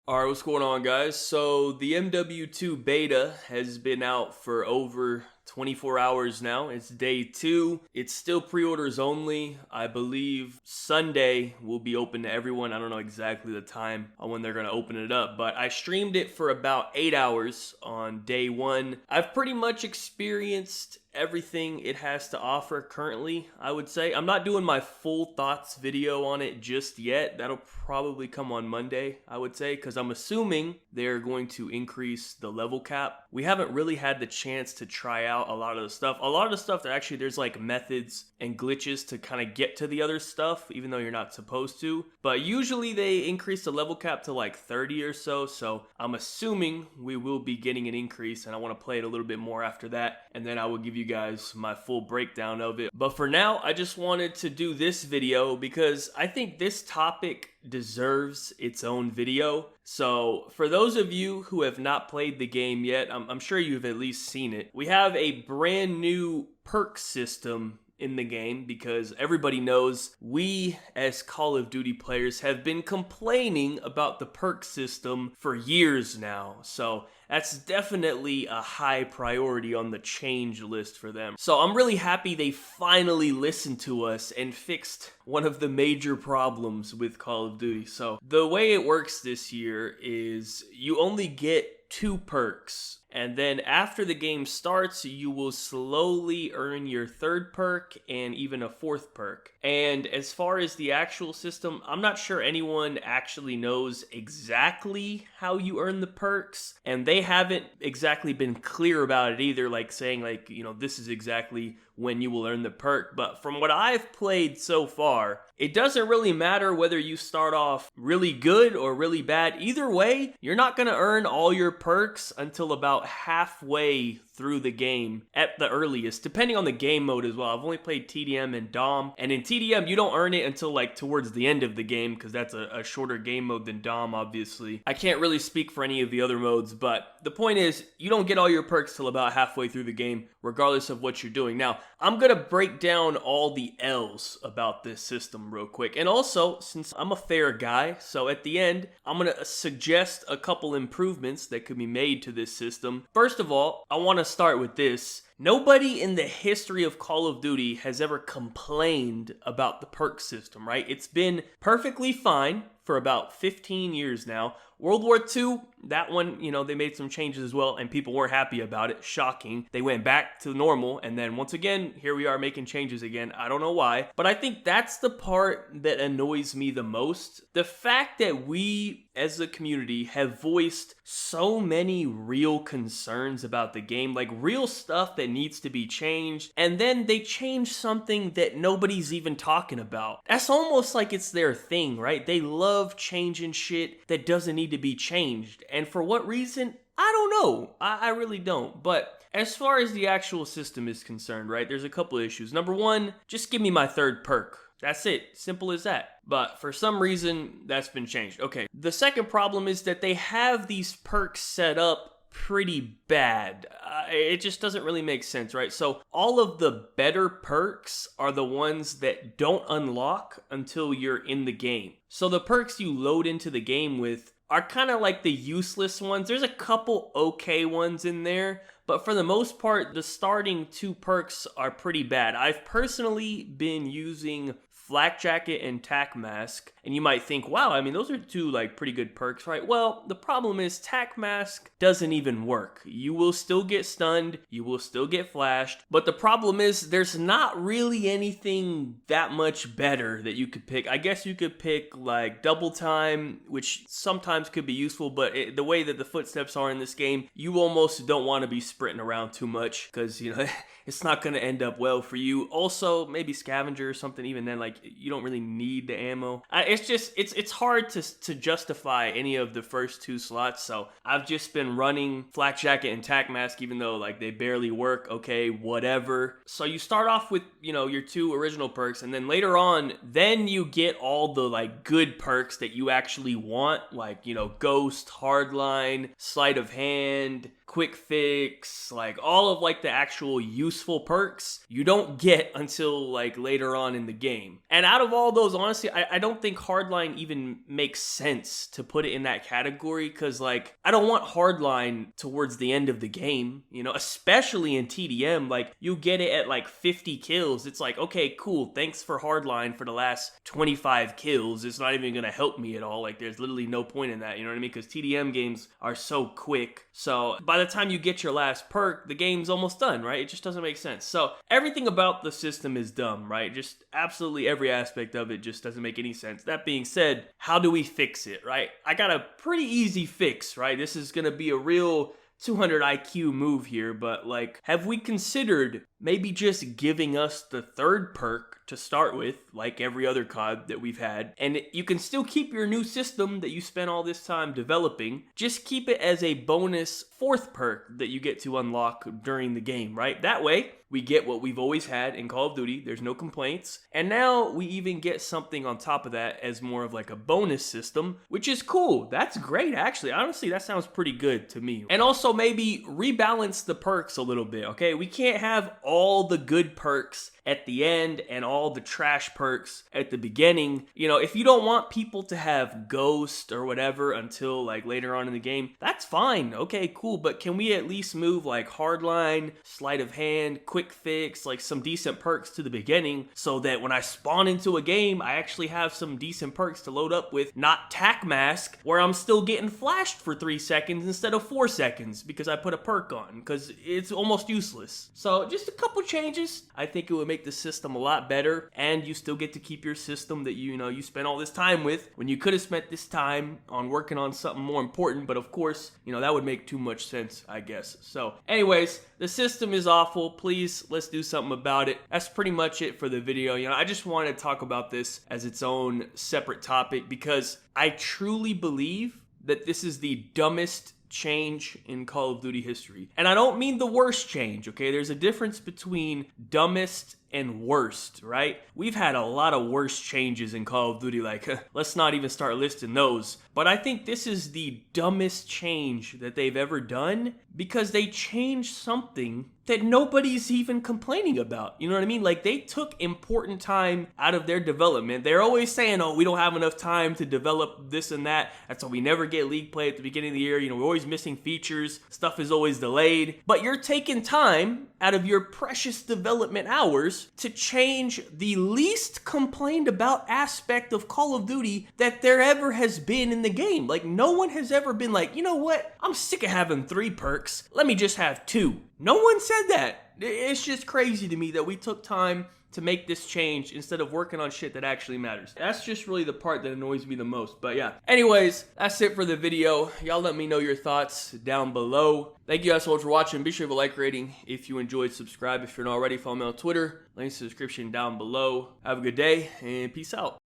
Alright, what's going on, guys? So, the MW2 beta has been out for over 24 hours now. It's day 2. It's still pre-orders only. I believe Sunday will be open to everyone. I don't know exactly the time on when they're going to open it up, but I streamed it for about 8 hours on day 1. I've pretty much experienced everything it has to offer currently, I would say. I'm not doing my full thoughts video on it just yet. That'll probably come on Monday, I would say, because I'm assuming they're going to increase the level cap. We haven't really had the chance to try out a lot of the stuff. A lot of the stuff that actually there's like methods and glitches to kind of get to the other stuff, even though you're not supposed to. But usually they increase the level cap to like 30 or so. So I'm assuming we will be getting an increase, and I want to play it a little bit more after that. And then I will give you guys my full breakdown of it. But for now, I just wanted to do this video because I think this topic deserves its own video. So for those of you who have not played the game yet, I'm sure you've at least seen it. We have a brand new perk system in the game because everybody knows we as Call of Duty players have been complaining about the perk system for years now. So that's definitely a high priority on the change list for them. So I'm really happy they finally listened to us and fixed one of the major problems with Call of Duty. So the way it works this year is you only get 2 perks. And then after the game starts, you will slowly earn your 3rd perk and even a 4th perk. And as far as the actual system, I'm not sure anyone actually knows exactly how you earn the perks. And they haven't exactly been clear about it either, like saying like, you know, this is exactly when you will earn the perk. But from what I've played so far, it doesn't really matter whether you start off really good or really bad. Either way, you're not going to earn all your perks until about halfway through the game at the earliest, depending on the game mode as well. I've only played TDM and Dom, and in TDM you don't earn it until like towards the end of the game because that's a shorter game mode than Dom, obviously. I can't really speak for any of the other modes, but the point is you don't get all your perks till about halfway through the game, regardless of what you're doing. Now, I'm gonna break down all the L's about this system real quick, and also, since I'm a fair guy, so at the end I'm gonna suggest a couple improvements that could be made to this system. First of all, I want to start with this. Nobody in the history of Call of Duty has ever complained about the perk system, right? It's been perfectly fine for about 15 years now. World War II, that one, you know, they made some changes as well, and people weren't happy about it. Shocking. They went back to normal, and then once again, here we are making changes again. I don't know why, but I think that's the part that annoys me the most. The fact that we, as a community, have voiced so many real concerns about the game, like real stuff that needs to be changed, and then they change something that nobody's even talking about. That's almost like it's their thing, right? They love changing shit that doesn't need to be changed. And for what reason? I don't know. I really don't. But as far as the actual system is concerned, right, there's a couple of issues. Number one, just give me my 3rd perk. That's it. Simple as that. But for some reason, that's been changed. Okay. The second problem is that they have these perks set up pretty bad. It just doesn't really make sense, right? So all of the better perks are the ones that don't unlock until you're in the game. So the perks you load into the game with are kind of like the useless ones. There's a couple okay ones in there, but for the most part, the starting 2 perks are pretty bad. I've personally been using Flak Jacket and Tac Mask, and you might think, wow, I mean, those are 2 like pretty good perks, right? Well, the problem is Tac Mask doesn't even work. You will still get stunned, you will still get flashed, but the problem is there's not really anything that much better that you could pick. I guess you could pick like Double Time, which sometimes could be useful, but the way that the footsteps are in this game, you almost don't want to be sprinting around too much because, you know, it's not going to end up well for you. Also, maybe Scavenger or something, even then, like, you don't really need the ammo. It's just, it's hard to justify any of the first 2 slots, so I've just been running Flak Jacket and Tac Mask, even though, like, they barely work. Okay, whatever. So you start off with, you know, your 2 original perks, and then later on, then you get all the, like, good perks that you actually want, like, you know, Ghost, Hardline, Sleight of Hand, Quick Fix, like all of like the actual useful perks you don't get until like later on in the game. And out of all those, honestly, I don't think Hardline even makes sense to put it in that category, because like I don't want Hardline towards the end of the game, you know, especially in TDM. Like you get it at like 50 kills. It's like, okay, cool. Thanks for Hardline for the last 25 kills. It's not even going to help me at all. Like there's literally no point in that, you know what I mean? Because TDM games are so quick. So by the time you get your last perk, the game's almost done, right? It just doesn't make sense. So everything about the system is dumb, right? Just absolutely every aspect of it just doesn't make any sense. That being said, how do we fix it, right? I got a pretty easy fix, right? This is going to be a real 200 IQ move here, but like, have we considered maybe just giving us the third perk to start with, like every other COD that we've had, and you can still keep your new system that you spent all this time developing, just keep it as a bonus fourth perk that you get to unlock during the game, right? That way, we get what we've always had in Call of Duty. There's no complaints. And now we even get something on top of that as more of like a bonus system, which is cool. That's great, actually. Honestly, that sounds pretty good to me. And also maybe rebalance the perks a little bit, okay? We can't have all the good perks at the end and all the trash perks at the beginning. You know, if you don't want people to have Ghost or whatever until like later on in the game, that's fine. Okay, cool. But can we at least move like Hardline, Sleight of Hand, Quick Fix, like some decent perks to the beginning, so that when I spawn into a game, I actually have some decent perks to load up with, not Tac Mask, where I'm still getting flashed for 3 seconds instead of 4 seconds because I put a perk on, because it's almost useless. So just a couple changes. I think it would make the system a lot better, and you still get to keep your system that you spent all this time with, when you could have spent this time on working on something more important. But of course, that would make too much sense, I guess. So anyways, the system is awful. Please, let's do something about it. That's pretty much it for the video. I just wanted to talk about this as its own separate topic, because I truly believe that this is the dumbest change in Call of Duty history. And I don't mean the worst change, okay? There's a difference between dumbest and worst, right? We've had a lot of worst changes in Call of Duty, like, let's not even start listing those. But I think this is the dumbest change that they've ever done, because they changed something that nobody's even complaining about. You know what I mean? Like, they took important time out of their development. They're always saying, oh, we don't have enough time to develop this and that. That's why we never get league play at the beginning of the year. We're always missing features. Stuff is always delayed. But you're taking time out of your precious development hours to change the least complained about aspect of Call of Duty that there ever has been in the game. Like, no one has ever been like, you know what? I'm sick of having 3 perks. Let me just have 2. No one said that. It's just crazy to me that we took time to make this change instead of working on shit that actually matters. That's just really the part that annoys me the most. But yeah, anyways, that's it for the video. Y'all let me know your thoughts down below. Thank you guys so much for watching. Be sure to leave a like rating if you enjoyed. Subscribe if you're not already. Follow me on Twitter. Links to the description down below. Have a good day and peace out.